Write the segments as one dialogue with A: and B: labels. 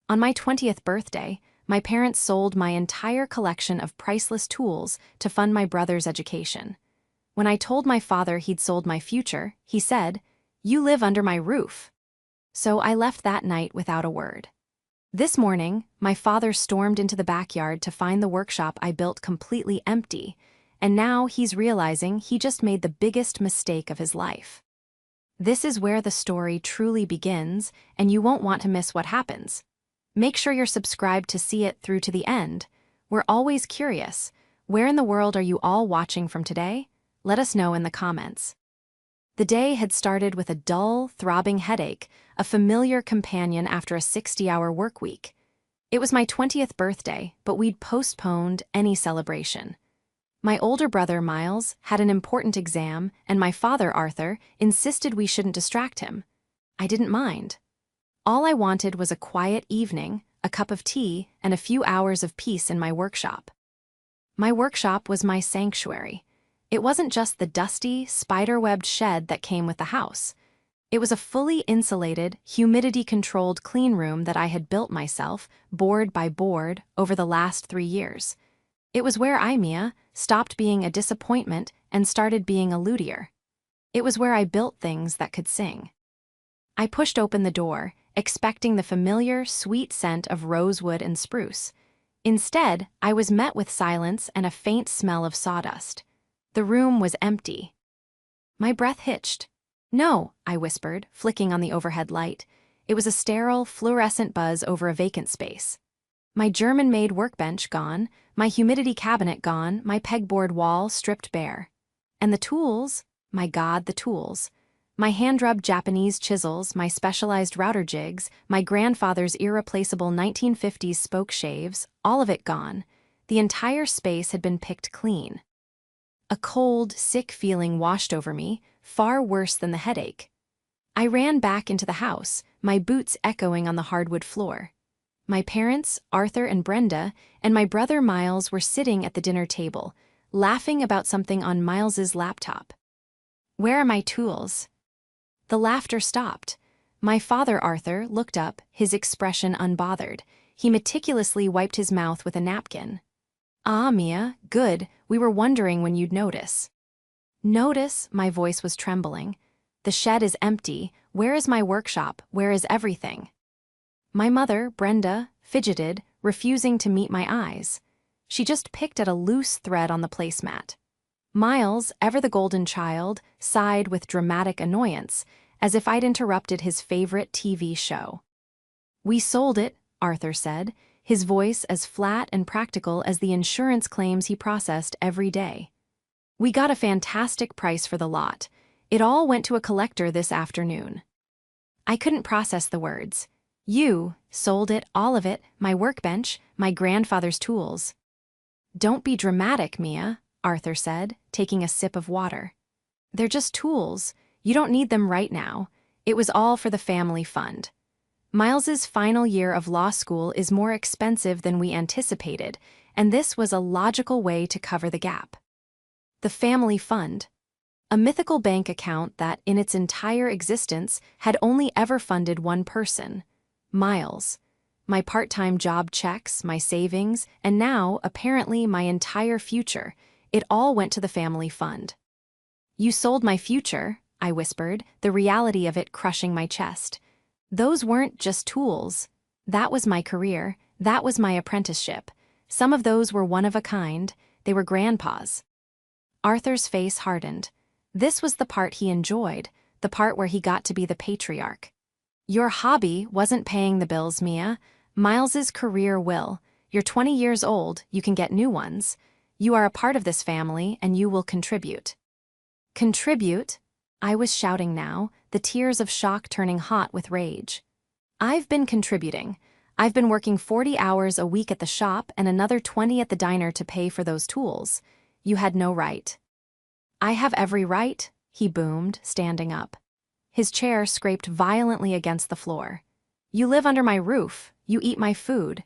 A: On my 20th birthday, my parents sold my entire collection of priceless tools to fund my brother's education. When I told my father he'd sold my future, he said, "You live under my roof." So I left that night without a word. This morning, my father stormed into the backyard to find the workshop I built completely empty, and now he's realizing he just made the biggest mistake of his life. This is where the story truly begins, and you won't want to miss what happens. Make sure you're subscribed to see it through to the end. We're always curious. Where in the world are you all watching from today? Let us know in the comments. The day had started with a dull, throbbing headache, a familiar companion after a 60-hour work week. It was my 20th birthday, but we'd postponed any celebration. My older brother, Miles, had an important exam, and my father, Arthur, insisted we shouldn't distract him. I didn't mind. All I wanted was a quiet evening, a cup of tea, and a few hours of peace in my workshop. My workshop was my sanctuary. It wasn't just the dusty, spider-webbed shed that came with the house. It was a fully insulated, humidity-controlled clean room that I had built myself, board by board, over the last 3 years. It was where I, Mia, stopped being a disappointment and started being a luthier. It was where I built things that could sing. I pushed open the door, expecting the familiar, sweet scent of rosewood and spruce. Instead, I was met with silence and a faint smell of sawdust. The room was empty. My breath hitched. "No," I whispered, flicking on the overhead light. It was a sterile, fluorescent buzz over a vacant space. My German-made workbench gone, my humidity cabinet gone, my pegboard wall stripped bare. And the tools? My God, the tools. My hand-rubbed Japanese chisels, my specialized router jigs, my grandfather's irreplaceable 1950s spoke shaves, all of it gone. The entire space had been picked clean. A cold, sick feeling washed over me, far worse than the headache. I ran back into the house, my boots echoing on the hardwood floor. My parents, Arthur and Brenda, and my brother Miles were sitting at the dinner table, laughing about something on Miles's laptop. "Where are my tools?" The laughter stopped. My father, Arthur, looked up, his expression unbothered. He meticulously wiped his mouth with a napkin. "Ah, Mia, good. We were wondering when you'd notice." "Notice?" My voice was trembling. "The shed is empty. Where is my workshop? Where is everything?" My mother, Brenda, fidgeted, refusing to meet my eyes. She just picked at a loose thread on the placemat. Miles, ever the golden child, sighed with dramatic annoyance, as if I'd interrupted his favorite TV show. "We sold it," Arthur said, his voice as flat and practical as the insurance claims he processed every day. "We got a fantastic price for the lot. It all went to a collector this afternoon." I couldn't process the words. "You sold it, all of it, my workbench, my grandfather's tools." "Don't be dramatic, Mia," Arthur said, taking a sip of water. "They're just tools. You don't need them right now. It was all for the family fund. Miles's final year of law school is more expensive than we anticipated, and this was a logical way to cover the gap." The family fund. A mythical bank account that, in its entire existence, had only ever funded one person, Miles. My part-time job checks, my savings, and now, apparently, my entire future. It all went to the family fund. "You sold my future," I whispered, the reality of it crushing my chest. "Those weren't just tools. That was my career. That was my apprenticeship. Some of those were one of a kind. They were Grandpa's." Arthur's face hardened. This was the part he enjoyed, the part where he got to be the patriarch. "Your hobby wasn't paying the bills, Mia. Miles's career will. You're 20 years old, you can get new ones. You are a part of this family, and you will contribute." "Contribute?" I was shouting now, the tears of shock turning hot with rage. "I've been contributing. I've been working 40 hours a week at the shop and another 20 at the diner to pay for those tools. You had no right." "I have every right," he boomed, standing up. His chair scraped violently against the floor. "You live under my roof. You eat my food.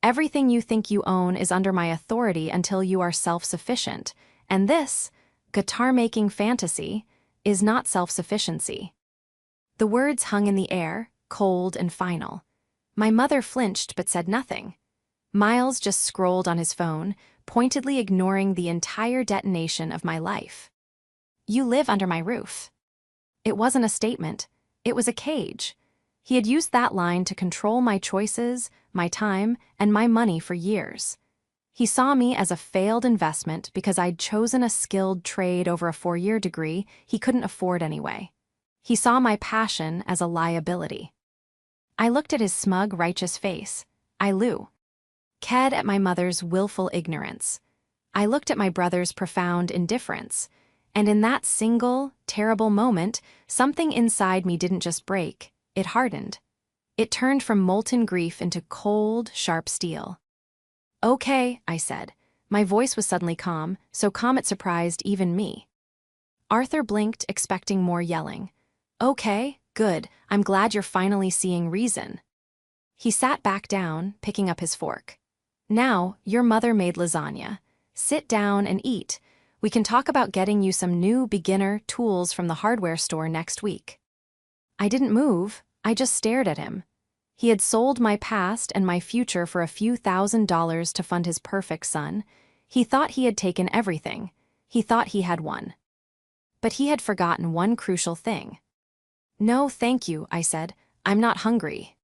A: Everything you think you own is under my authority until you are self-sufficient. And this, guitar-making fantasy, is not self-sufficiency." The words hung in the air, cold and final. My mother flinched but said nothing. Miles just scrolled on his phone, pointedly ignoring the entire detonation of my life. You live under my roof. It wasn't a statement. It was a cage. He had used that line to control my choices, my time, and my money for years. He saw me as a failed investment because I'd chosen a skilled trade over a 4-year degree he couldn't afford anyway. He saw my passion as a liability. I looked at his smug, righteous face. I ked at my mother's willful ignorance. I looked at my brother's profound indifference. And in that single, terrible moment, something inside me didn't just break, it hardened. It turned from molten grief into cold, sharp steel. Okay, I said. My voice was suddenly calm, so calm it surprised even me. Arthur blinked, expecting more yelling. Okay, good, I'm glad you're finally seeing reason. He sat back down, picking up his fork. Now, your mother made lasagna. Sit down and eat. We can talk about getting you some new beginner tools from the hardware store next week. I didn't move, I just stared at him. He had sold my past and my future for a few $1,000s to fund his perfect son. He thought he had taken everything. He thought he had won. But he had forgotten one crucial thing. No, thank you, I said. I'm not hungry.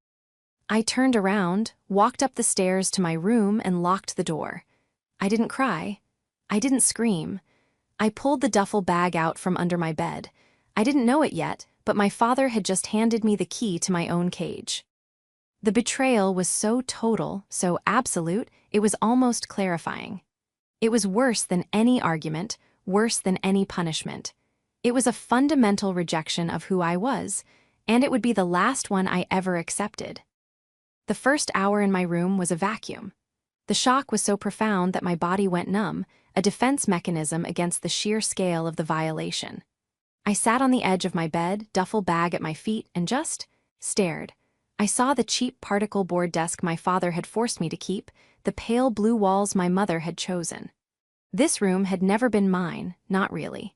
A: I turned around, walked up the stairs to my room, and locked the door. I didn't cry. I didn't scream. I pulled the duffel bag out from under my bed. I didn't know it yet, but my father had just handed me the key to my own cage. The betrayal was so total, so absolute, it was almost clarifying. It was worse than any argument, worse than any punishment. It was a fundamental rejection of who I was, and it would be the last one I ever accepted. The first hour in my room was a vacuum. The shock was so profound that my body went numb, a defense mechanism against the sheer scale of the violation. I sat on the edge of my bed, duffel bag at my feet, and just stared. I saw the cheap particle board desk my father had forced me to keep, the pale blue walls my mother had chosen. This room had never been mine, not really.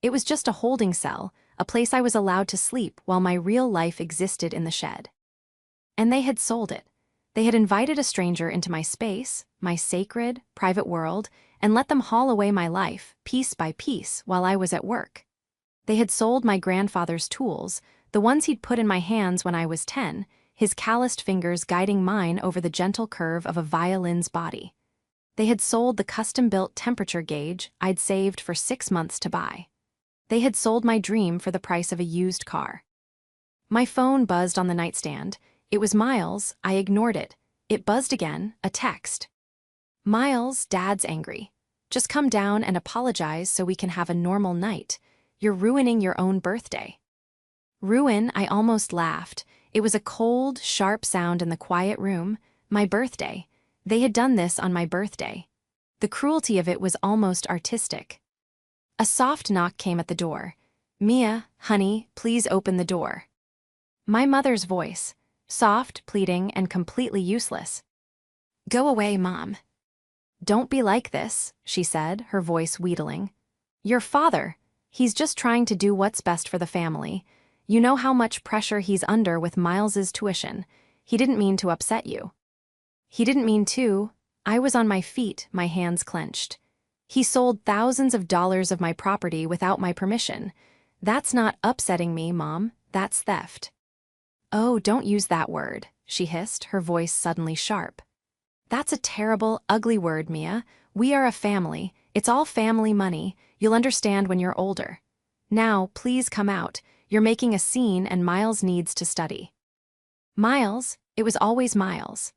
A: It was just a holding cell, a place I was allowed to sleep while my real life existed in the shed. And they had sold it. They had invited a stranger into my space, my sacred, private world, and let them haul away my life, piece by piece, while I was at work. They had sold my grandfather's tools, the ones he'd put in my hands when I was 10, his calloused fingers guiding mine over the gentle curve of a violin's body. They had sold the custom-built temperature gauge I'd saved for 6 months to buy. They had sold my dream for the price of a used car. My phone buzzed on the nightstand. It was Miles. I ignored it. It buzzed again, a text. Miles, Dad's angry. Just come down and apologize so we can have a normal night. You're ruining your own birthday. Ruin, I almost laughed. It was a cold, sharp sound in the quiet room. My birthday. They had done this on my birthday. The cruelty of it was almost artistic. A soft knock came at the door. Mia, honey, please open the door. My mother's voice, soft, pleading, and completely useless. Go away, Mom. Don't be like this, she said, her voice wheedling. Your father, he's just trying to do what's best for the family. You know how much pressure he's under with Miles's tuition. He didn't mean to upset you. He didn't mean to. I was on my feet, my hands clenched. He sold thousands of dollars of my property without my permission. That's not upsetting me, Mom. That's theft. Oh, don't use that word, she hissed, her voice suddenly sharp. That's a terrible, ugly word, Mia. We are a family. It's all family money. You'll understand when you're older. Now, please come out. You're making a scene and Miles needs to study. Miles? It was always Miles.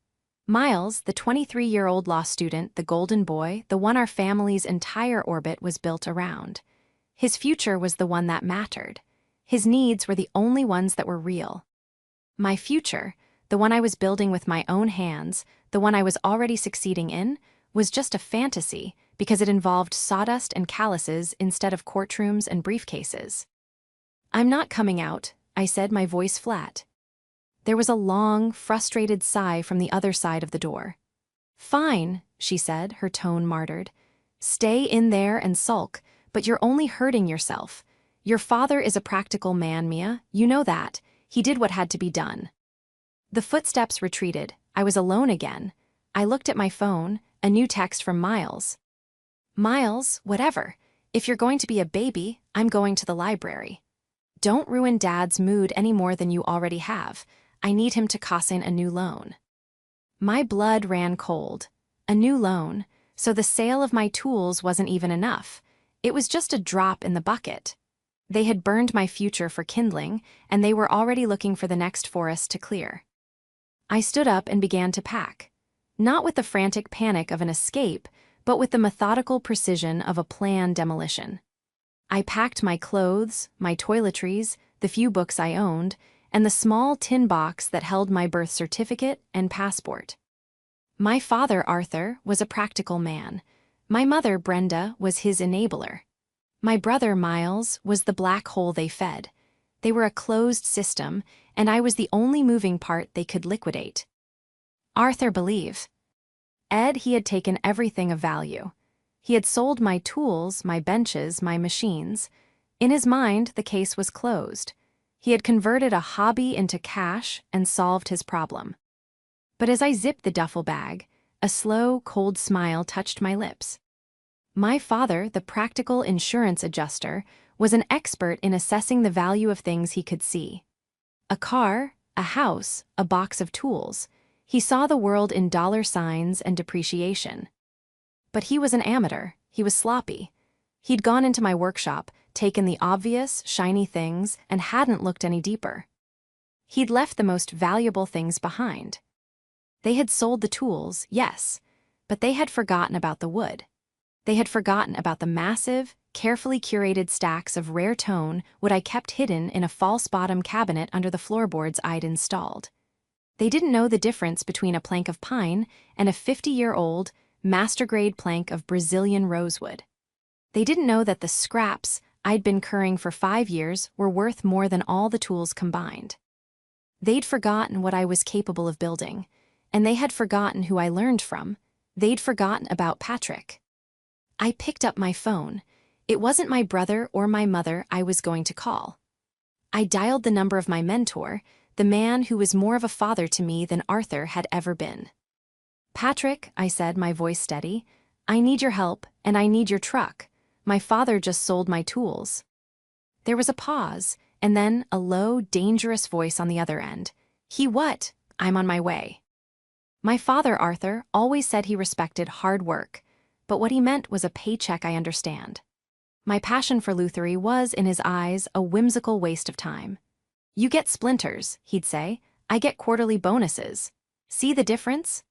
A: Miles, the 23-year-old law student, the golden boy, the one our family's entire orbit was built around. His future was the one that mattered. His needs were the only ones that were real. My future, the one I was building with my own hands, the one I was already succeeding in, was just a fantasy because it involved sawdust and calluses instead of courtrooms and briefcases. I'm not coming out, I said, my voice flat. There was a long, frustrated sigh from the other side of the door. Fine, she said, her tone martyred. Stay in there and sulk, but you're only hurting yourself. Your father is a practical man, Mia. You know that. He did what had to be done. The footsteps retreated. I was alone again. I looked at my phone, a new text from Miles. Miles, whatever. If you're going to be a baby, I'm going to the library. Don't ruin Dad's mood any more than you already have. I need him to consign a new loan. My blood ran cold. A new loan, so the sale of my tools wasn't even enough. It was just a drop in the bucket. They had burned my future for kindling, and they were already looking for the next forest to clear. I stood up and began to pack. Not with the frantic panic of an escape, but with the methodical precision of a planned demolition. I packed my clothes, my toiletries, the few books I owned, and the small tin box that held my birth certificate and passport. My father, Arthur, was a practical man. My mother, Brenda, was his enabler. My brother, Miles, was the black hole they fed. They were a closed system, and I was the only moving part they could liquidate. Arthur believed. Ed, he had taken everything of value. He had sold my tools, my benches, my machines. In his mind, the case was closed. He had converted a hobby into cash and solved his problem. But as I zipped the duffel bag, a slow, cold smile touched my lips. My father, the practical insurance adjuster, was an expert in assessing the value of things he could see. A car, a house, a box of tools. He saw the world in dollar signs and depreciation. But he was an amateur. He was sloppy. He'd gone into my workshop, taken the obvious, shiny things, and hadn't looked any deeper. He'd left the most valuable things behind. They had sold the tools, yes, but they had forgotten about the wood. They had forgotten about the massive, carefully curated stacks of rare tone wood I kept hidden in a false-bottom cabinet under the floorboards I'd installed. They didn't know the difference between a plank of pine and a 50-year-old, master-grade plank of Brazilian rosewood. They didn't know that the scraps I'd been currying for 5 years were worth more than all the tools combined. They'd forgotten what I was capable of building, and they had forgotten who I learned from. They'd forgotten about Patrick. I picked up my phone. It wasn't my brother or my mother I was going to call. I dialed the number of my mentor, the man who was more of a father to me than Arthur had ever been. Patrick, I said, my voice steady, I need your help, and I need your truck. My father just sold my tools. There was a pause, and then a low, dangerous voice on the other end. He what? I'm on my way. My father, Arthur, always said he respected hard work, but what he meant was a paycheck I understand. My passion for lutherie was, in his eyes, a whimsical waste of time. You get splinters, he'd say. I get quarterly bonuses. See the difference?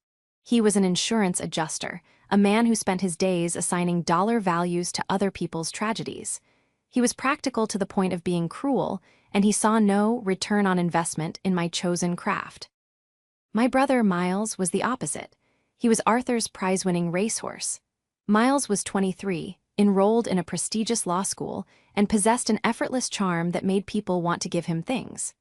A: He was an insurance adjuster, a man who spent his days assigning dollar values to other people's tragedies. He was practical to the point of being cruel, and he saw no return on investment in my chosen craft. My brother, Miles, was the opposite. He was Arthur's prize-winning racehorse. Miles was 23, enrolled in a prestigious law school, and possessed an effortless charm that made people want to give him things.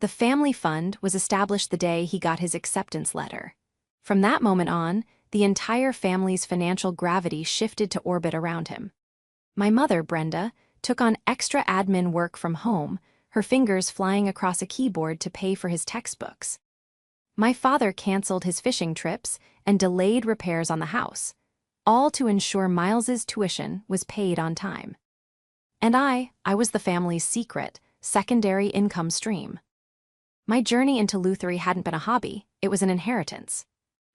A: The family fund was established the day he got his acceptance letter. From that moment on, the entire family's financial gravity shifted to orbit around him. My mother, Brenda, took on extra admin work from home, her fingers flying across a keyboard to pay for his textbooks. My father canceled his fishing trips and delayed repairs on the house, all to ensure Miles's tuition was paid on time. And I was the family's secret, secondary income stream. My journey into lutherie hadn't been a hobby, it was an inheritance.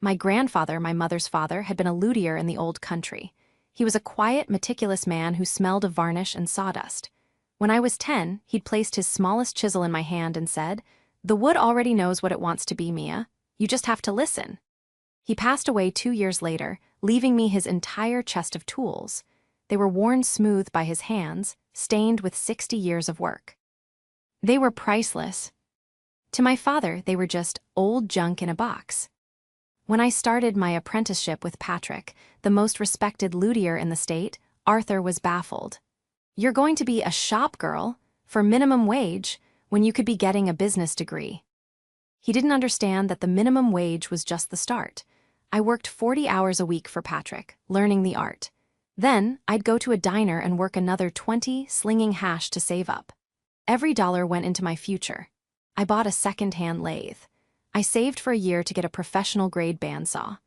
A: My grandfather, my mother's father, had been a luthier in the old country. He was a quiet, meticulous man who smelled of varnish and sawdust. When I was 10, he'd placed his smallest chisel in my hand and said, "The wood already knows what it wants to be, Mia. You just have to listen." He passed away 2 years later, leaving me his entire chest of tools. They were worn smooth by his hands, stained with 60 years of work. They were priceless. To my father, they were just old junk in a box. When I started my apprenticeship with Patrick, the most respected luthier in the state, Arthur was baffled. "You're going to be a shop girl for minimum wage when you could be getting a business degree." He didn't understand that the minimum wage was just the start. I worked 40 hours a week for Patrick, learning the art. Then, I'd go to a diner and work another 20, slinging hash to save up. Every dollar went into my future. I bought a second-hand lathe. I saved for a year to get a professional-grade bandsaw.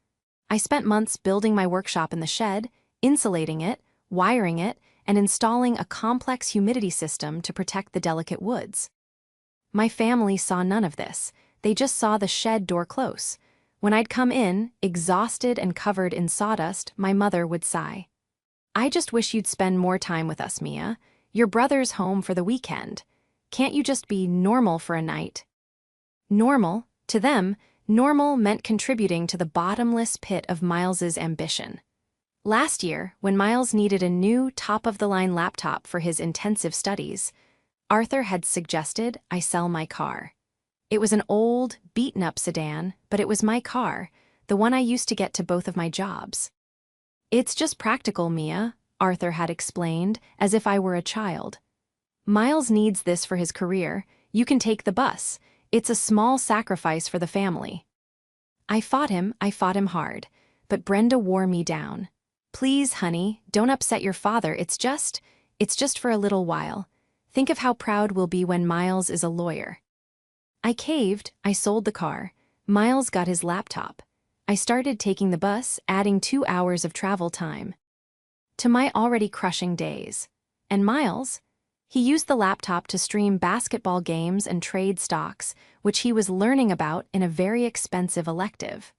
A: I spent months building my workshop in the shed, insulating it, wiring it, and installing a complex humidity system to protect the delicate woods. My family saw none of this. They just saw the shed door close. When I'd come in, exhausted and covered in sawdust, my mother would sigh. "I just wish you'd spend more time with us, Mia. Your brother's home for the weekend. Can't you just be normal for a night?" Normal, to them, normal meant contributing to the bottomless pit of Miles's ambition. Last year, when Miles needed a new top-of-the-line laptop for his intensive studies, Arthur had suggested I sell my car. It was an old, beaten-up sedan, but it was my car, the one I used to get to both of my jobs. "It's just practical, Mia," Arthur had explained, as if I were a child. "Miles needs this for his career. You can take the bus. It's a small sacrifice for the family." I fought him hard, but Brenda wore me down. "Please, honey, don't upset your father. It's just for a little while. Think of how proud we'll be when Miles is a lawyer." I caved. I sold the car. Miles got his laptop. I started taking the bus, adding 2 hours of travel time to my already crushing days. And Miles? He used the laptop to stream basketball games and trade stocks, which he was learning about in a very expensive elective.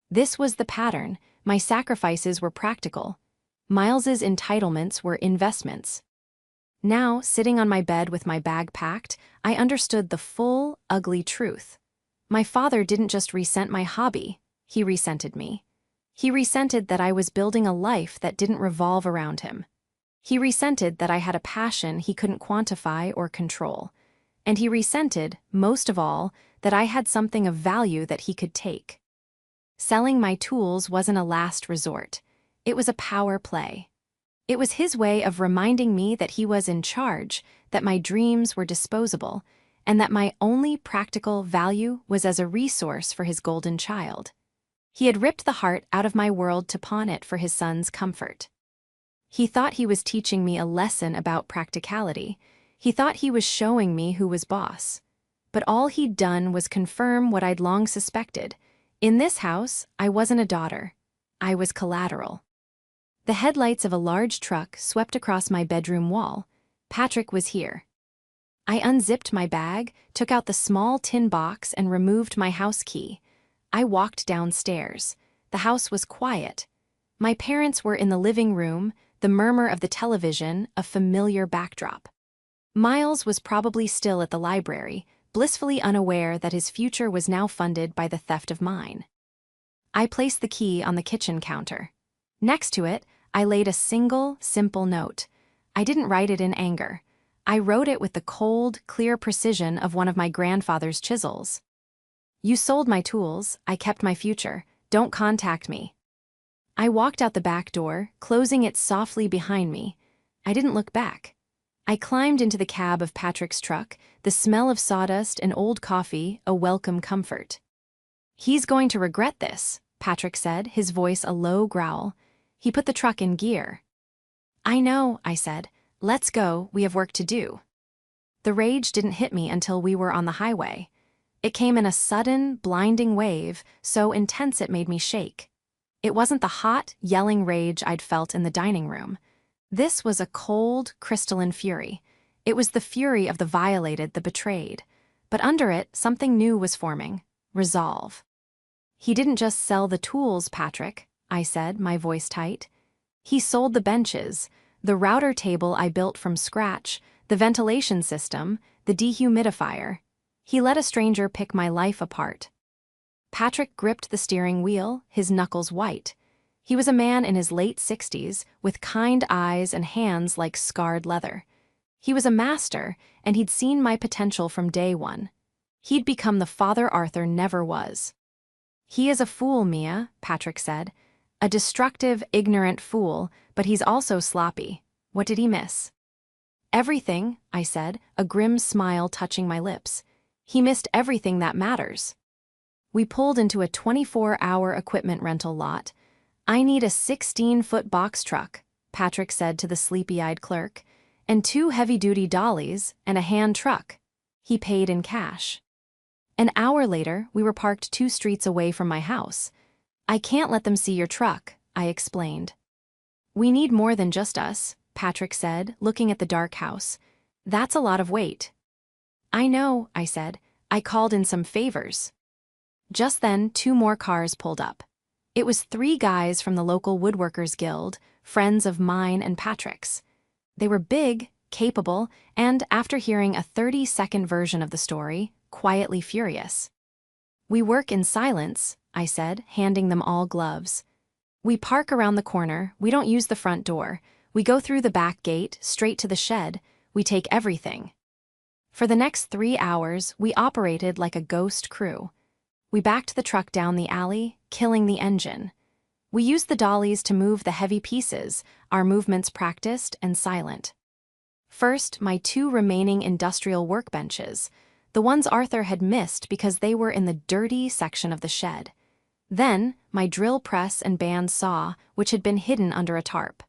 A: This was the pattern. My sacrifices were practical. Miles's entitlements were investments. Now, sitting on my bed with my bag packed, I understood the full, ugly truth. My father didn't just resent my hobby, he resented me. He resented that I was building a life that didn't revolve around him. He resented that I had a passion he couldn't quantify or control. And he resented, most of all, that I had something of value that he could take. Selling my tools wasn't a last resort. It was a power play. It was his way of reminding me that he was in charge, that my dreams were disposable, and that my only practical value was as a resource for his golden child. He had ripped the heart out of my world to pawn it for his son's comfort. He thought he was teaching me a lesson about practicality. He thought he was showing me who was boss. But all he'd done was confirm what I'd long suspected. In this house, I wasn't a daughter. I was collateral. The headlights of a large truck swept across my bedroom wall. Patrick was here. I unzipped my bag, took out the small tin box, and removed my house key. I walked downstairs. The house was quiet. My parents were in the living room, the murmur of the television, a familiar backdrop. Miles was probably still at the library, blissfully unaware that his future was now funded by the theft of mine. I placed the key on the kitchen counter. Next to it, I laid a single, simple note. I didn't write it in anger. I wrote it with the cold, clear precision of one of my grandfather's chisels. "You sold my tools, I kept my future. Don't contact me." I walked out the back door, closing it softly behind me. I didn't look back. I climbed into the cab of Patrick's truck, the smell of sawdust and old coffee a welcome comfort. "He's going to regret this," Patrick said, his voice a low growl. He put the truck in gear. "I know," I said. "Let's go, we have work to do." The rage didn't hit me until we were on the highway. It came in a sudden, blinding wave, so intense it made me shake. It wasn't the hot, yelling rage I'd felt in the dining room. This was a cold, crystalline fury. It was the fury of the violated, the betrayed. But under it, something new was forming. Resolve. "He didn't just sell the tools, Patrick," I said, my voice tight. "He sold the benches, the router table I built from scratch, the ventilation system, the dehumidifier. He let a stranger pick my life apart." Patrick gripped the steering wheel, his knuckles white. He was a man in his late 60s, with kind eyes and hands like scarred leather. He was a master, and he'd seen my potential from day one. He'd become the father Arthur never was. "He is a fool, Mia," Patrick said. "A destructive, ignorant fool, but he's also sloppy. What did he miss?" "Everything," I said, a grim smile touching my lips. "He missed everything that matters." We pulled into a 24-hour equipment rental lot. "I need a 16-foot box truck," Patrick said to the sleepy-eyed clerk, "and 2 heavy-duty dollies and a hand truck." He paid in cash. An hour later, we were parked 2 streets away from my house. I can't let them see your truck, I explained. We need more than just us, Patrick said, looking at the dark house. That's a lot of weight. I know, I said. I called in some favors. Just then, 2 more cars pulled up. It was 3 guys from the local Woodworkers Guild, friends of mine and Patrick's. They were big, capable, and, after hearing a 30-second version of the story, quietly furious. We work in silence, I said, handing them all gloves. We park around the corner, we don't use the front door. We go through the back gate, straight to the shed. We take everything. For the next 3 hours, we operated like a ghost crew. We backed the truck down the alley, killing the engine. We used the dollies to move the heavy pieces, our movements practiced and silent. First, my 2 remaining industrial workbenches, the ones Arthur had missed because they were in the dirty section of the shed. Then, my drill press and band saw, which had been hidden under a tarp.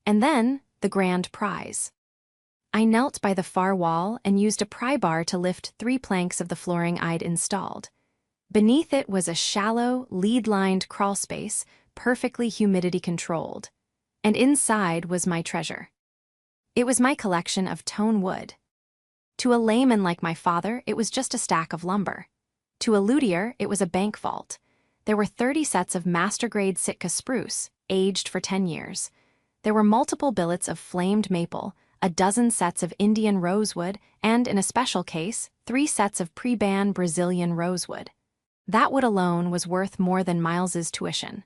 A: And then, the grand prize. I knelt by the far wall and used a pry bar to lift 3 planks of the flooring I'd installed. Beneath it was a shallow, lead-lined crawlspace, perfectly humidity-controlled. And inside was my treasure. It was my collection of tone wood. To a layman like my father, it was just a stack of lumber. To a luthier, it was a bank vault. There were 30 sets of master-grade Sitka spruce, aged for 10 years. There were multiple billets of flamed maple, a dozen sets of Indian rosewood, and, in a special case, 3 sets of pre-ban Brazilian rosewood. That wood alone was worth more than Miles's tuition.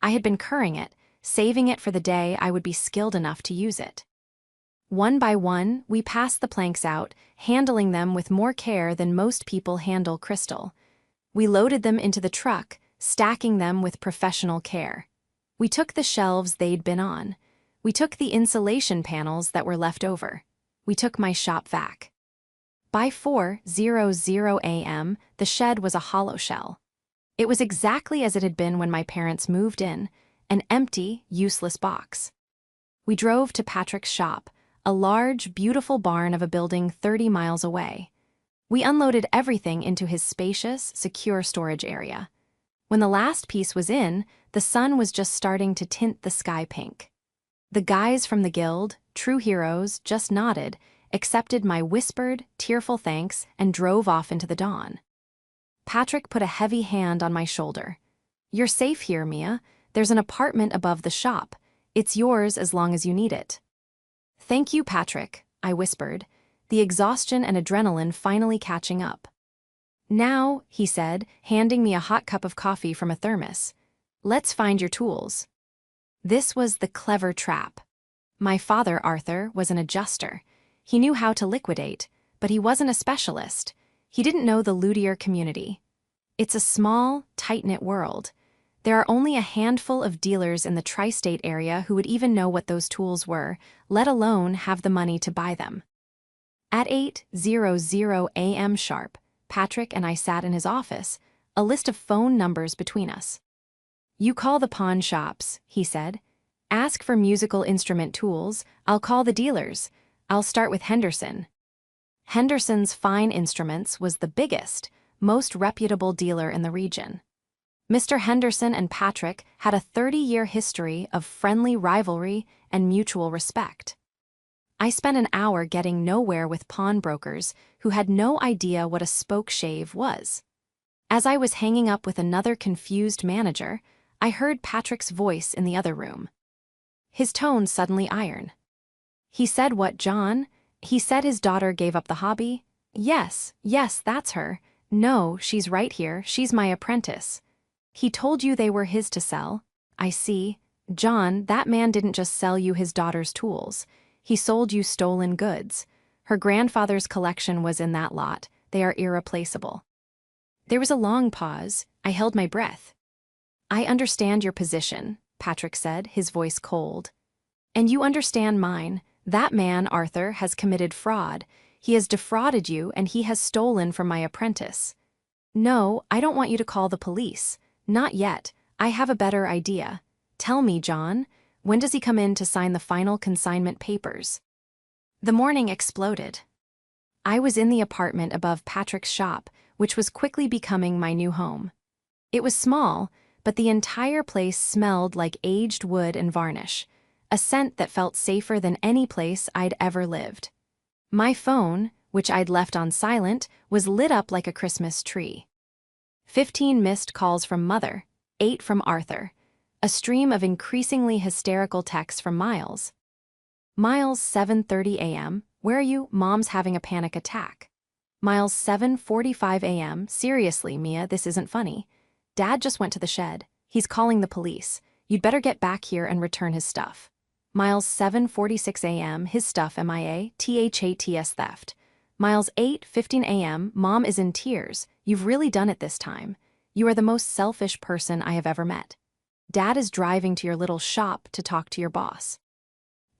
A: I had been curing it, saving it for the day I would be skilled enough to use it. One by one, we passed the planks out, handling them with more care than most people handle crystal. We loaded them into the truck, stacking them with professional care. We took the shelves they'd been on. We took the insulation panels that were left over. We took my shop vac. By 4:00 a.m., the shed was a hollow shell. It was exactly as it had been when my parents moved in, an empty, useless box. We drove to Patrick's shop, a large, beautiful barn of a building 30 miles away. We unloaded everything into his spacious, secure storage area. When the last piece was in, the sun was just starting to tint the sky pink. The guys from the guild, true heroes, just nodded, accepted my whispered, tearful thanks, and drove off into the dawn. Patrick put a heavy hand on my shoulder. "You're safe here, Mia. There's an apartment above the shop. It's yours as long as you need it." "Thank you, Patrick," I whispered, the exhaustion and adrenaline finally catching up. "Now," he said, handing me a hot cup of coffee from a thermos, "let's find your tools." This was the clever trap. My father, Arthur, was an adjuster. He knew how to liquidate, but he wasn't a specialist. He didn't know the luthier community. It's a small, tight-knit world. There are only a handful of dealers in the tri-state area who would even know what those tools were, let alone have the money to buy them. At 8:00 a.m. sharp, Patrick and I sat in his office, a list of phone numbers between us. "You call the pawn shops," he said. "Ask for musical instrument tools. I'll call the dealers. I'll start with Henderson." Henderson's Fine Instruments was the biggest, most reputable dealer in the region. Mr. Henderson and Patrick had a 30-year history of friendly rivalry and mutual respect. I spent an hour getting nowhere with pawnbrokers who had no idea what a spoke shave was. As I was hanging up with another confused manager, I heard Patrick's voice in the other room. His tone suddenly iron. "He said what, John? He said his daughter gave up the hobby? Yes, that's her. No, she's right here, she's my apprentice. He told you they were his to sell? I see. John, that man didn't just sell you his daughter's tools. He sold you stolen goods. Her grandfather's collection was in that lot. They are irreplaceable." There was a long pause. I held my breath. "I understand your position," Patrick said, his voice cold. "And you understand mine. That man, Arthur, has committed fraud. He has defrauded you and he has stolen from my apprentice. No, I don't want you to call the police. Not yet. I have a better idea. Tell me, John, when does he come in to sign the final consignment papers?" The morning exploded. I was in the apartment above Patrick's shop, which was quickly becoming my new home. It was small, but the entire place smelled like aged wood and varnish, a scent that felt safer than any place I'd ever lived. My phone, which I'd left on silent, was lit up like a Christmas tree. 15 missed calls from Mother, 8 from Arthur, a stream of increasingly hysterical texts from Miles. Miles, 7:30 a.m., where are you? Mom's having a panic attack. Miles, 7:45 a.m., seriously, Mia, this isn't funny. Dad just went to the shed. He's calling the police. You'd better get back here and return his stuff. Miles, 7:46 a.m., his stuff MIA, THATS theft. Miles, 8:15 a.m., Mom is in tears. You've really done it this time. You are the most selfish person I have ever met. Dad is driving to your little shop to talk to your boss.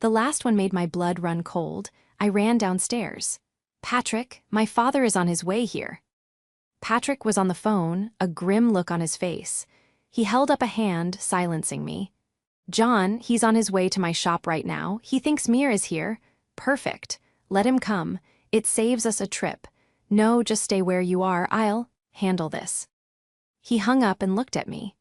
A: The last one made my blood run cold. I ran downstairs. Patrick, my father is on his way here. Patrick was on the phone, a grim look on his face. He held up a hand, silencing me. John, he's on his way to my shop right now. He thinks Mia is here. Perfect. Let him come. It saves us a trip. No, just stay where you are. I'll handle this. He hung up and looked at me.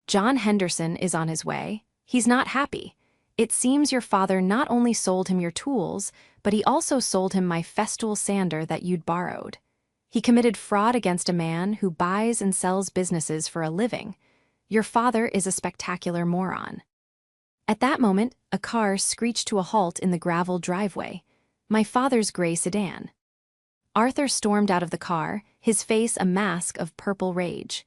A: John Henderson is on his way. He's not happy. It seems your father not only sold him your tools, but he also sold him my Festool sander that you'd borrowed. He committed fraud against a man who buys and sells businesses for a living. Your father is a spectacular moron. At that moment, a car screeched to a halt in the gravel driveway. My father's gray sedan. Arthur stormed out of the car, his face a mask of purple rage.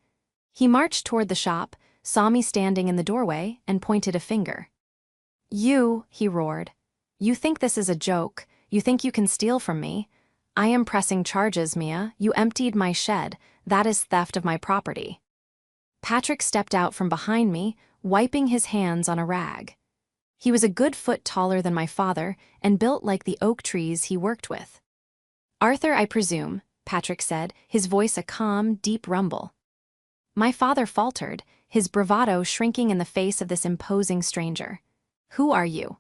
A: He marched toward the shop, saw me standing in the doorway, and pointed a finger. You, he roared. You think this is a joke. You think you can steal from me. I am pressing charges, Mia. You emptied my shed. That is theft of my property. Patrick stepped out from behind me, wiping his hands on a rag. He was a good foot taller than my father and built like the oak trees he worked with. Arthur, I presume, Patrick said, his voice a calm, deep rumble. My father faltered, his bravado shrinking in the face of this imposing stranger. Who are you?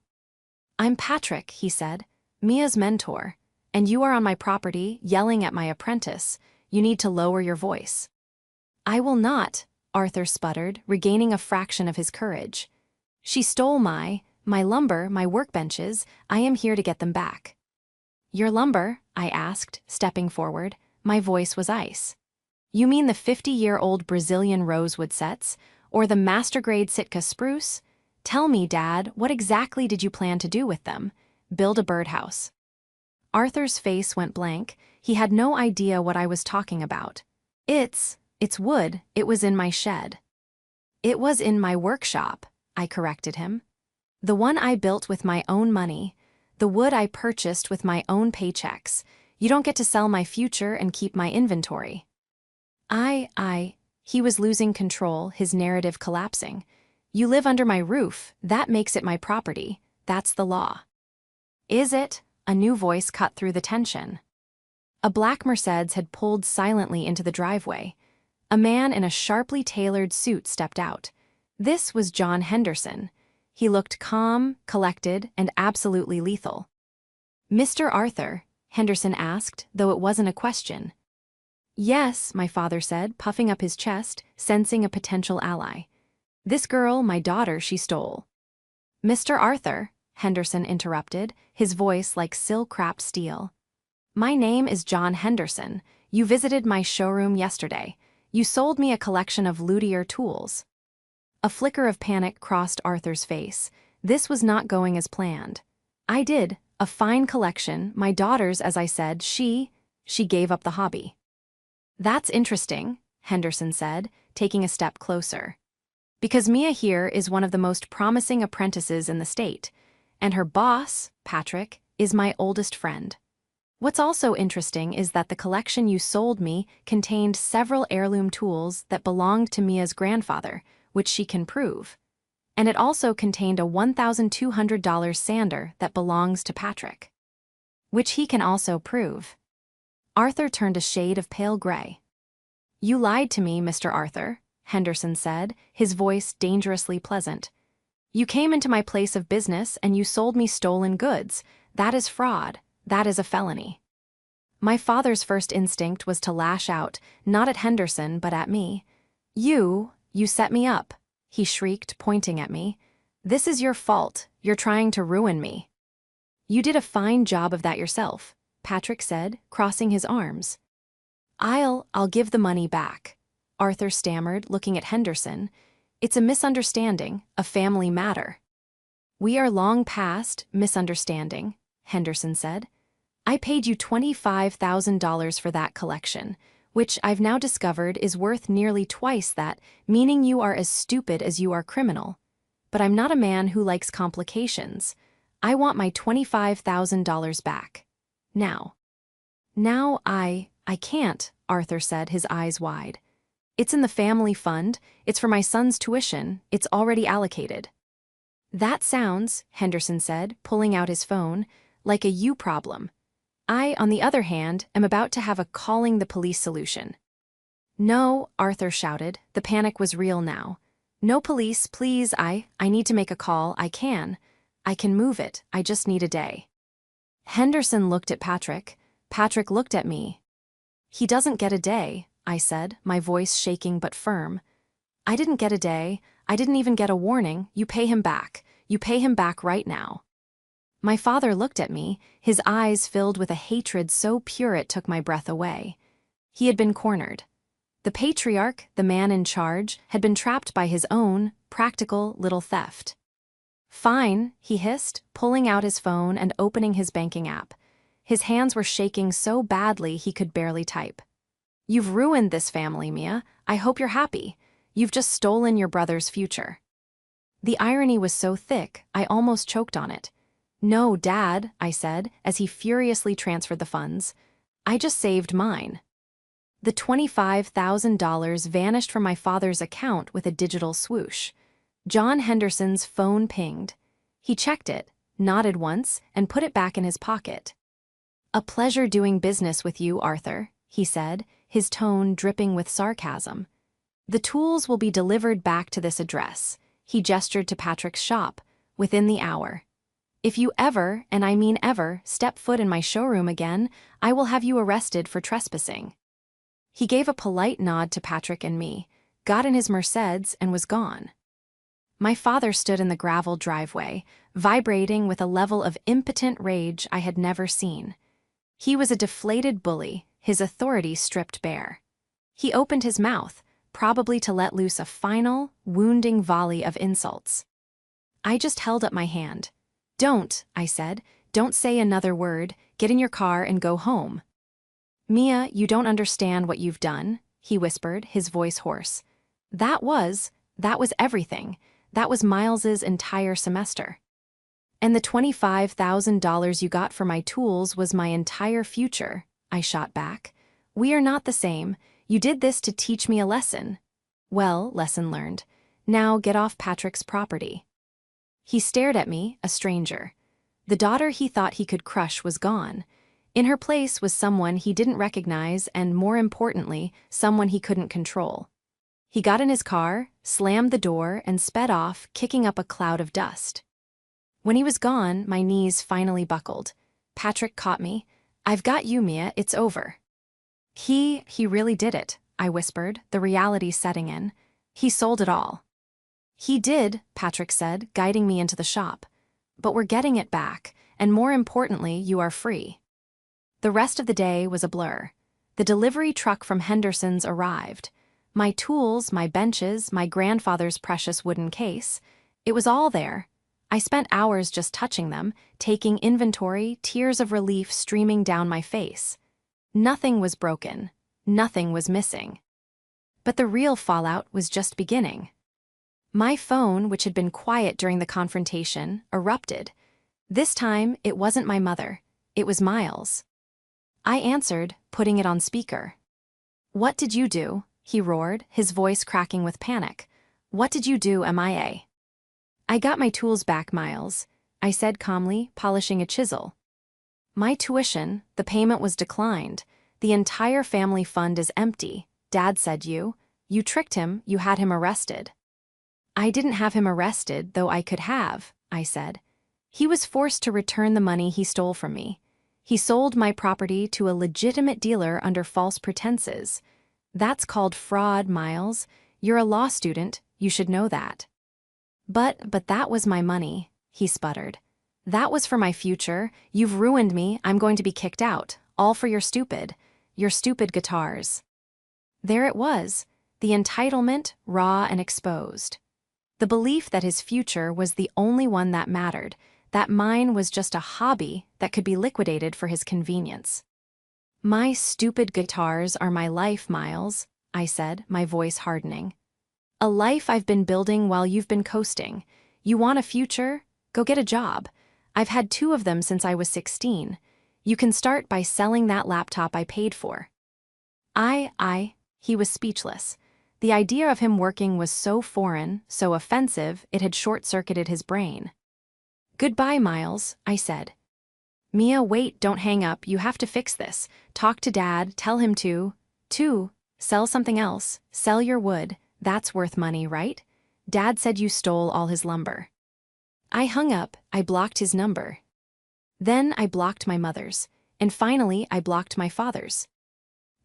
A: I'm Patrick, he said, Mia's mentor, and you are on my property, yelling at my apprentice. You need to lower your voice. I will not, Arthur sputtered, regaining a fraction of his courage. She stole my lumber, my workbenches. I am here to get them back. Your lumber? I asked, stepping forward. My voice was ice. You mean the 50-year-old Brazilian rosewood sets, or the master-grade Sitka spruce? Tell me, Dad, what exactly did you plan to do with them? Build a birdhouse. Arthur's face went blank. He had no idea what I was talking about. It's wood. It was in my shed. It was in my workshop, I corrected him. The one I built with my own money. The wood I purchased with my own paychecks. You don't get to sell my future and keep my inventory. He was losing control, his narrative collapsing. You live under my roof. That makes it my property. That's the law. Is it? A new voice cut through the tension. A black Mercedes had pulled silently into the driveway. A man in a sharply tailored suit stepped out. This was John Henderson. He looked calm, collected, and absolutely lethal. Mr. Arthur? Henderson asked, though it wasn't a question. Yes, my father said, puffing up his chest, sensing a potential ally. This girl, my daughter, she stole. Mr. Arthur, Henderson interrupted, his voice like silk-wrapped steel. My name is John Henderson. You visited my showroom yesterday. You sold me a collection of luthier tools. A flicker of panic crossed Arthur's face. This was not going as planned. I did. A fine collection. My daughter's, as I said, she gave up the hobby. That's interesting, Henderson said, taking a step closer. Because Mia here is one of the most promising apprentices in the state, and her boss, Patrick, is my oldest friend. What's also interesting is that the collection you sold me contained several heirloom tools that belonged to Mia's grandfather, which she can prove. And it also contained a $1,200 sander that belongs to Patrick, which he can also prove. Arthur turned a shade of pale gray. You lied to me, Mr. Arthur, Henderson said, his voice dangerously pleasant. You came into my place of business and you sold me stolen goods. That is fraud. That is a felony. My father's first instinct was to lash out, not at Henderson but at me. You set me up," he shrieked, pointing at me. "This is your fault. You're trying to ruin me." "You did a fine job of that yourself," Patrick said, crossing his arms. I'll give the money back," Arthur stammered, looking at Henderson. "It's a misunderstanding, a family matter." "We are long past misunderstanding," Henderson said. "I paid you $25,000 for that collection, which I've now discovered is worth nearly twice that, meaning you are as stupid as you are criminal. But I'm not a man who likes complications. I want my $25,000 back. Now." "Now I can't," Arthur said, his eyes wide. "It's in the family fund, it's for my son's tuition, it's already allocated." "That sounds," Henderson said, pulling out his phone, "like a you problem. I, on the other hand, am about to have a calling the police solution." "No," Arthur shouted, the panic was real now. "No police, please, I need to make a call, I can move it, I just need a day." Henderson looked at Patrick. Patrick looked at me. "He doesn't get a day," I said, my voice shaking but firm. "I didn't get a day, I didn't even get a warning, you pay him back. You pay him back right now." My father looked at me, his eyes filled with a hatred so pure it took my breath away. He had been cornered. The patriarch, the man in charge, had been trapped by his own, practical little theft. "Fine," he hissed, pulling out his phone and opening his banking app. His hands were shaking so badly he could barely type. "You've ruined this family, Mia. I hope you're happy. You've just stolen your brother's future." The irony was so thick, I almost choked on it. "No, Dad," I said, as he furiously transferred the funds. "I just saved mine." The $25,000 vanished from my father's account with a digital swoosh. John Henderson's phone pinged. He checked it, nodded once, and put it back in his pocket. "A pleasure doing business with you, Arthur," he said, his tone dripping with sarcasm. "The tools will be delivered back to this address," he gestured to Patrick's shop, "within the hour. If you ever, and I mean ever, step foot in my showroom again, I will have you arrested for trespassing." He gave a polite nod to Patrick and me, got in his Mercedes, and was gone. My father stood in the gravel driveway, vibrating with a level of impotent rage I had never seen. He was a deflated bully, his authority stripped bare. He opened his mouth, probably to let loose a final, wounding volley of insults. I just held up my hand. "Don't," I said, "don't say another word, get in your car and go home." "Mia, you don't understand what you've done," he whispered, his voice hoarse. That was everything. That was Miles's entire semester. "And the $25,000 you got for my tools was my entire future," I shot back. "We are not the same. You did this to teach me a lesson." "Well, lesson learned. Now get off Patrick's property." He stared at me, a stranger. The daughter he thought he could crush was gone. In her place was someone he didn't recognize and, more importantly, someone he couldn't control. He got in his car, slammed the door, and sped off, kicking up a cloud of dust. When he was gone, my knees finally buckled. Patrick caught me. "I've got you, Mia, it's over." He really did it," I whispered, the reality setting in. "He sold it all." "He did," Patrick said, guiding me into the shop. "But we're getting it back, and more importantly, you are free." The rest of the day was a blur. The delivery truck from Henderson's arrived. My tools, my benches, my grandfather's precious wooden case. It was all there. I spent hours just touching them, taking inventory, tears of relief streaming down my face. Nothing was broken. Nothing was missing. But the real fallout was just beginning. My phone, which had been quiet during the confrontation, erupted. This time, it wasn't my mother. It was Miles. I answered, putting it on speaker. "What did you do?" he roared, his voice cracking with panic. "What did you do, MIA?" "I got my tools back, Miles," I said calmly, polishing a chisel. "My tuition, the payment was declined. The entire family fund is empty. Dad said you tricked him, you had him arrested." "I didn't have him arrested, though I could have," I said. "He was forced to return the money he stole from me. He sold my property to a legitimate dealer under false pretenses. That's called fraud, Miles. You're a law student, you should know that. But that was my money, he sputtered. That was for my future. You've ruined me. I'm going to be kicked out. All for your stupid guitars. There it was, the entitlement, raw and exposed. The belief that his future was the only one that mattered, that mine was just a hobby that could be liquidated for his convenience. My stupid guitars are my life, Miles, I said, my voice hardening. A life I've been building while you've been coasting. You want a future? Go get a job. I've had 2 of them since I was 16. You can start by selling that laptop I paid for. He was speechless. The idea of him working was so foreign, so offensive, it had short-circuited his brain. Goodbye, Miles, I said. Mia, wait, don't hang up, you have to fix this. Talk to Dad, tell him to sell something else, sell your wood, that's worth money, right? Dad said you stole all his lumber. I hung up, I blocked his number. Then I blocked my mother's, and finally I blocked my father's.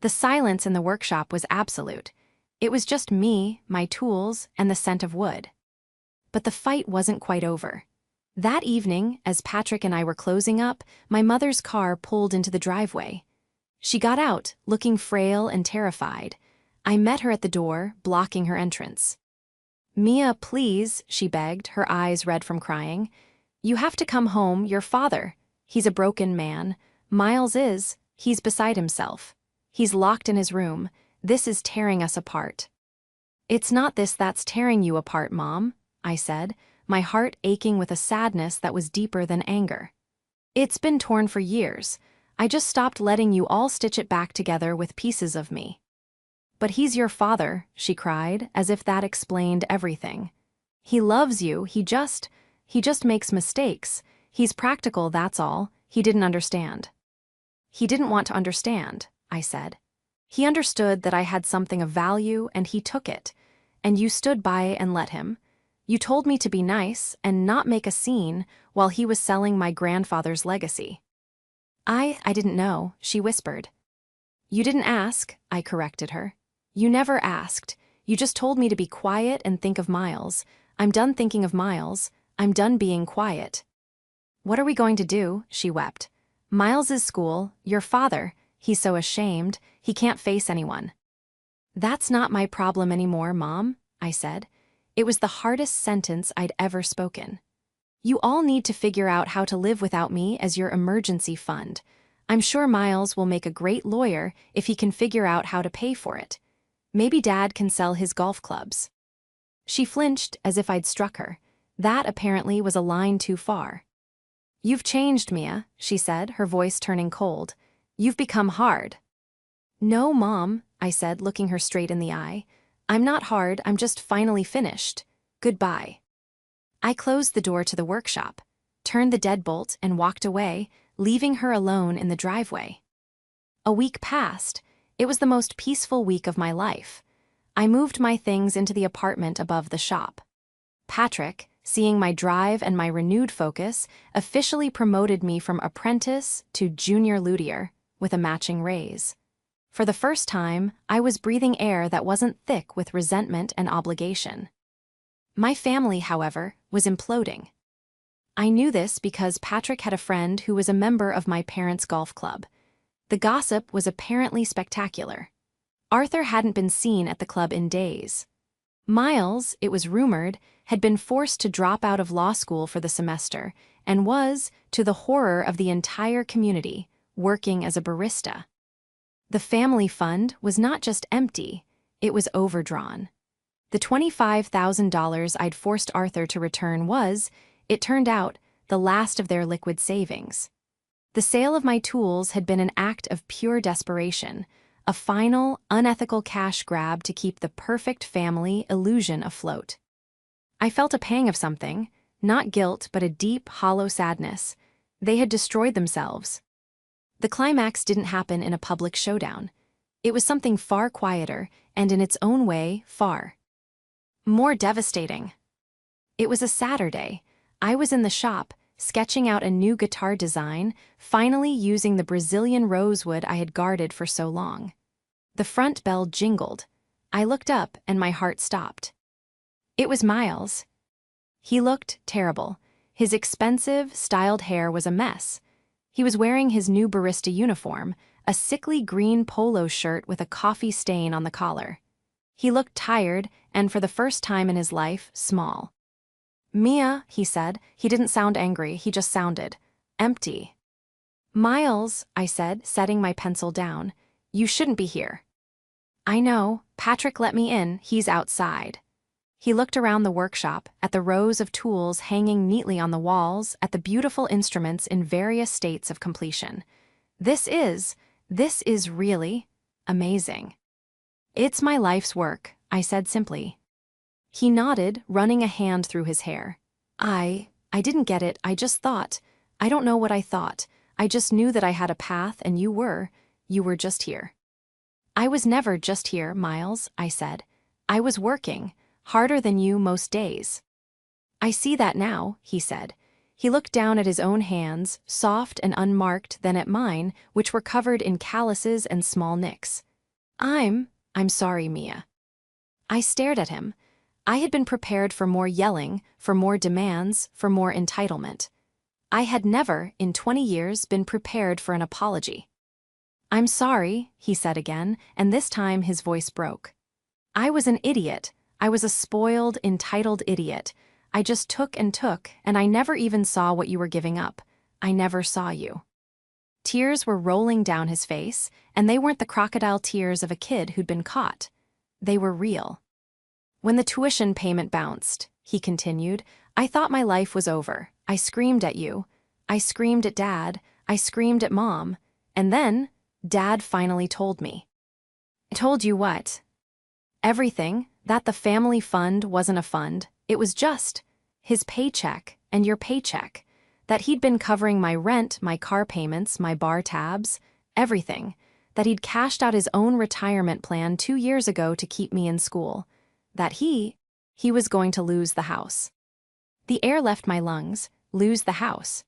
A: The silence in the workshop was absolute. It was just me, my tools, and the scent of wood. But the fight wasn't quite over. That evening, as Patrick and I were closing up, my mother's car pulled into the driveway. She got out, looking frail and terrified. I met her at the door, blocking her entrance. Mia, please, she begged, her eyes red from crying. You have to come home, your father. He's a broken man. Miles is, he's beside himself. He's locked in his room. This is tearing us apart. It's not this that's tearing you apart, Mom, I said, my heart aching with a sadness that was deeper than anger. It's been torn for years. I just stopped letting you all stitch it back together with pieces of me. But he's your father, she cried, as if that explained everything. He loves you, he just makes mistakes. He's practical, that's all. He didn't understand. He didn't want to understand, I said. He understood that I had something of value and he took it. And you stood by and let him. You told me to be nice and not make a scene while he was selling my grandfather's legacy. I didn't know, she whispered. You didn't ask, I corrected her. You never asked. You just told me to be quiet and think of Miles. I'm done thinking of Miles. I'm done being quiet. What are we going to do? She wept. Miles's school, your father, he's so ashamed, he can't face anyone. That's not my problem anymore, Mom, I said. It was the hardest sentence I'd ever spoken. You all need to figure out how to live without me as your emergency fund. I'm sure Miles will make a great lawyer if he can figure out how to pay for it. Maybe Dad can sell his golf clubs. She flinched as if I'd struck her. That apparently was a line too far. You've changed, Mia, she said, her voice turning cold. You've become hard. No, Mom, I said, looking her straight in the eye. I'm not hard, I'm just finally finished. Goodbye. I closed the door to the workshop, turned the deadbolt, and walked away, leaving her alone in the driveway. A week passed. It was the most peaceful week of my life. I moved my things into the apartment above the shop. Patrick, seeing my drive and my renewed focus, officially promoted me from apprentice to junior luthier, with a matching raise. For the first time, I was breathing air that wasn't thick with resentment and obligation. My family, however, was imploding. I knew this because Patrick had a friend who was a member of my parents' golf club. The gossip was apparently spectacular. Arthur hadn't been seen at the club in days. Miles, it was rumored, had been forced to drop out of law school for the semester and was, to the horror of the entire community, working as a barista. The family fund was not just empty, it was overdrawn. The $25,000 I'd forced Arthur to return was, it turned out, the last of their liquid savings. The sale of my tools had been an act of pure desperation, a final, unethical cash grab to keep the perfect family illusion afloat. I felt a pang of something, not guilt but a deep, hollow sadness. They had destroyed themselves. The climax didn't happen in a public showdown. It was something far quieter and, in its own way, far more devastating. It was a Saturday. I was in the shop, sketching out a new guitar design, finally using the Brazilian rosewood I had guarded for so long. The front bell jingled. I looked up and my heart stopped. It was Miles. He looked terrible. His expensive, styled hair was a mess. He was wearing his new barista uniform, a sickly green polo shirt with a coffee stain on the collar. He looked tired and, for the first time in his life, small. "Mia," he said. He didn't sound angry, he just sounded empty. "Miles," I said, setting my pencil down, "you shouldn't be here." "I know. Patrick let me in, he's outside." He looked around the workshop, at the rows of tools hanging neatly on the walls, at the beautiful instruments in various states of completion. This is really amazing." "It's my life's work," I said simply. He nodded, running a hand through his hair. I didn't get it, I don't know what I thought. I just knew that I had a path and you were just here." "I was never just here, Miles," I said. "I was working, harder than you most days." "I see that now," he said. He looked down at his own hands, soft and unmarked, then at mine, which were covered in calluses and small nicks. I'm sorry, Mia." I stared at him. I had been prepared for more yelling, for more demands, for more entitlement. I had never, in 20 years, been prepared for an apology. "I'm sorry," he said again, and this time his voice broke. "I was an idiot. I was a spoiled, entitled idiot. I just took, and I never even saw what you were giving up. I never saw you." Tears were rolling down his face, and they weren't the crocodile tears of a kid who'd been caught. They were real. "When the tuition payment bounced," he continued, "I thought my life was over. I screamed at you. I screamed at Dad. I screamed at Mom. And then, Dad finally told me." "Told you what?" "Everything, that the family fund wasn't a fund. It was just his paycheck and your paycheck. That he'd been covering my rent, my car payments, my bar tabs, everything. That he'd cashed out his own retirement plan 2 years ago to keep me in school. That he was going to lose the house." The air left my lungs. Lose the house.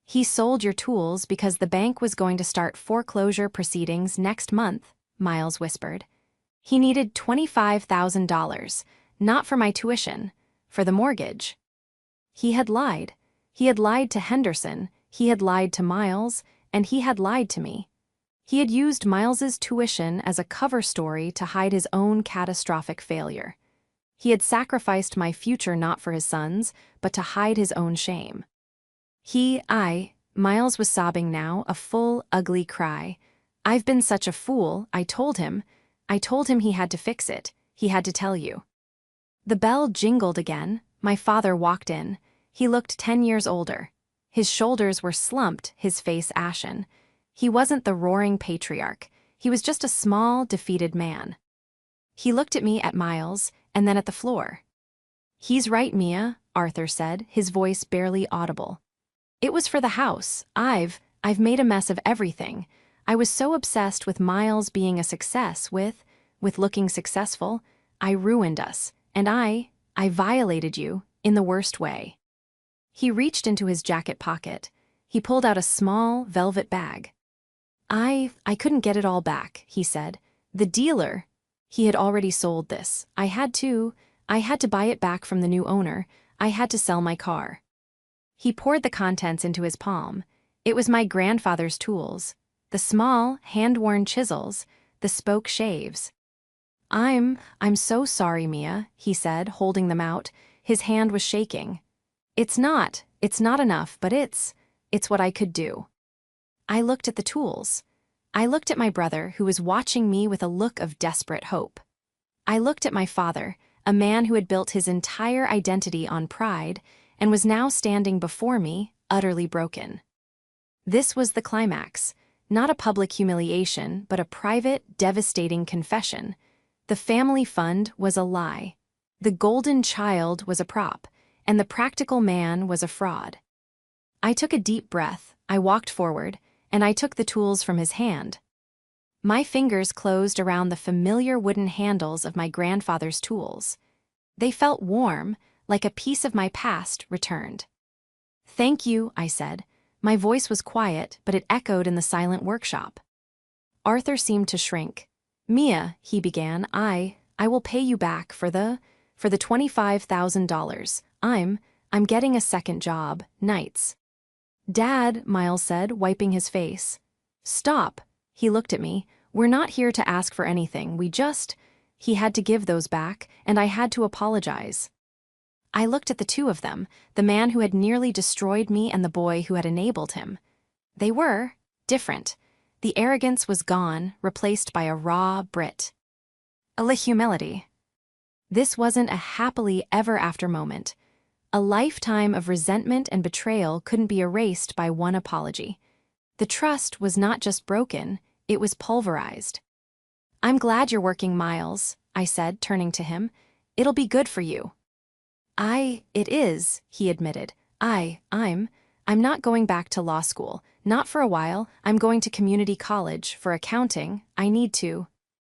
A: "He sold your tools because the bank was going to start foreclosure proceedings next month," Miles whispered. "He needed $25,000, not for my tuition, for the mortgage." He had lied. He had lied to Henderson, he had lied to Miles, and he had lied to me. He had used Miles's tuition as a cover story to hide his own catastrophic failure. He had sacrificed my future not for his son's, but to hide his own shame. Miles was sobbing now, a full, ugly cry. "I've been such a fool, I told him he had to fix it, he had to tell you." The bell jingled again. My father walked in. He looked 10 years older. His shoulders were slumped, his face ashen. He wasn't the roaring patriarch. He was just a small, defeated man. He looked at me, at Miles, and then at the floor. "He's right, Mia," Arthur said, his voice barely audible. "It was for the house. I've made a mess of everything. I was so obsessed with Miles being a success, with looking successful. I ruined us, and I violated you in the worst way." He reached into his jacket pocket. He pulled out a small, velvet bag. I couldn't get it all back," he said. "The dealer, he had already sold this. I had to buy it back from the new owner. I had to sell my car." He poured the contents into his palm. It was my grandfather's tools. The small, hand-worn chisels, the spoke shaves. I'm so sorry, Mia," he said, holding them out. His hand was shaking. It's not enough, but it's what I could do." I looked at the tools. I looked at my brother, who was watching me with a look of desperate hope. I looked at my father, a man who had built his entire identity on pride, and was now standing before me, utterly broken. This was the climax, not a public humiliation, but a private, devastating confession. The family fund was a lie. The golden child was a prop, and the practical man was a fraud. I took a deep breath, I walked forward, and I took the tools from his hand. My fingers closed around the familiar wooden handles of my grandfather's tools. They felt warm, like a piece of my past returned. Thank you, I said. My voice was quiet, but it echoed in the silent workshop. Arthur seemed to shrink. Mia, he began, I will pay you back for the $25,000. I'm getting a second job, nights. Dad, Miles said, wiping his face. Stop. He looked at me. We're not here to ask for anything, He had to give those back, and I had to apologize. I looked at the two of them, the man who had nearly destroyed me and the boy who had enabled him. They were different. The arrogance was gone, replaced by a raw Brit. A humility. This wasn't a happily ever after moment. A lifetime of resentment and betrayal couldn't be erased by one apology. The trust was not just broken, it was pulverized. I'm glad you're working, Miles, I said, turning to him. It'll be good for you. It is, he admitted. I'm not going back to law school. Not for a while. I'm going to community college for accounting. I need to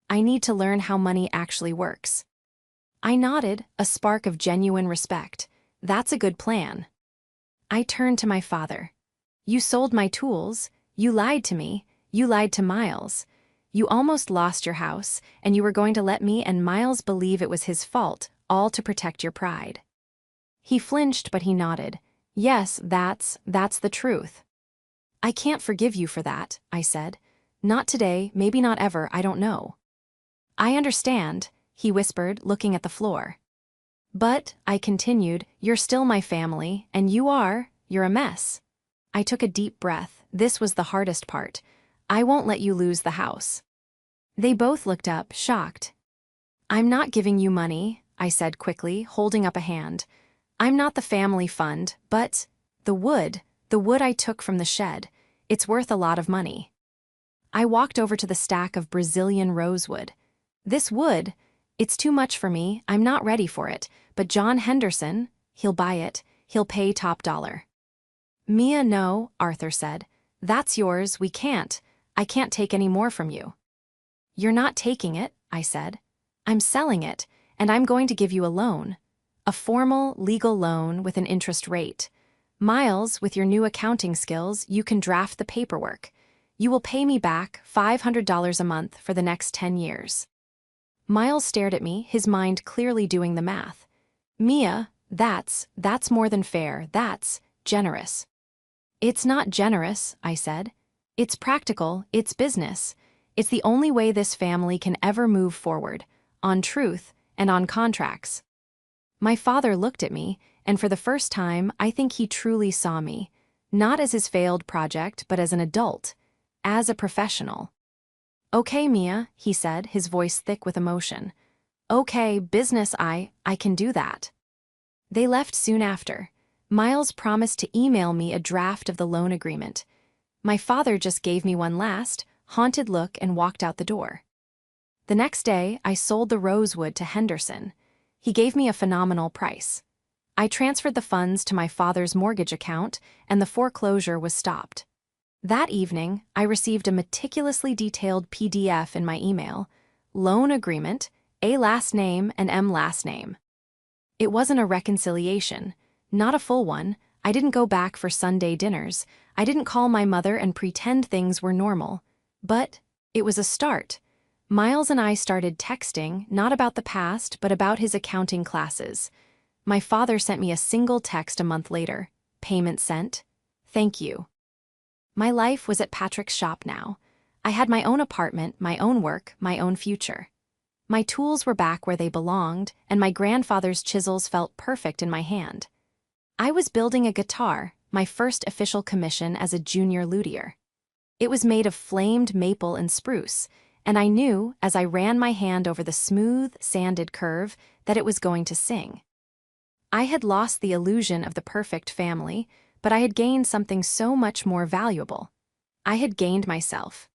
A: learn how money actually works. I nodded, a spark of genuine respect. That's a good plan. I turned to my father. You sold my tools. You lied to me. You lied to Miles. You almost lost your house, and you were going to let me and Miles believe it was his fault, all to protect your pride. He flinched, but he nodded. Yes, that's the truth. I can't forgive you for that, I said. Not today, maybe not ever, I don't know. I understand, he whispered, looking at the floor. But, I continued, you're still my family, and you're a mess. I took a deep breath. This was the hardest part. I won't let you lose the house. They both looked up, shocked. I'm not giving you money, I said quickly, holding up a hand. I'm not the family fund, but the wood I took from the shed, it's worth a lot of money. I walked over to the stack of Brazilian rosewood. This wood, it's too much for me, I'm not ready for it, but John Henderson, he'll buy it, he'll pay top dollar. Mia, no, Arthur said. That's yours, I can't take any more from you. You're not taking it, I said. I'm selling it, and I'm going to give you a loan. A formal, legal loan with an interest rate. Miles, with your new accounting skills, you can draft the paperwork. You will pay me back $500 a month for the next 10 years. Miles stared at me, his mind clearly doing the math. Mia, that's more than fair, that's generous. It's not generous, I said. It's practical, it's business. It's the only way this family can ever move forward, on truth and on contracts. My father looked at me, and for the first time, I think he truly saw me, not as his failed project, but as an adult, as a professional. Okay, Mia, he said, his voice thick with emotion. Okay, business, I can do that. They left soon after. Miles promised to email me a draft of the loan agreement. My father just gave me one last, haunted look and walked out the door. The next day, I sold the rosewood to Henderson. He gave me a phenomenal price. I transferred the funds to my father's mortgage account, and the foreclosure was stopped. That evening, I received a meticulously detailed PDF in my email. Loan agreement, A last name and M last name. It wasn't a reconciliation, not a full one. I didn't go back for Sunday dinners. I didn't call my mother and pretend things were normal. But it was a start. Miles and I started texting, not about the past, but about his accounting classes. My father sent me a single text a month later. Payment sent. Thank you. My life was at Patrick's shop now. I had my own apartment, my own work, my own future. My tools were back where they belonged, and my grandfather's chisels felt perfect in my hand. I was building a guitar, my first official commission as a junior luthier. It was made of flamed maple and spruce, and I knew, as I ran my hand over the smooth, sanded curve, that it was going to sing. I had lost the illusion of the perfect family, but I had gained something so much more valuable. I had gained myself.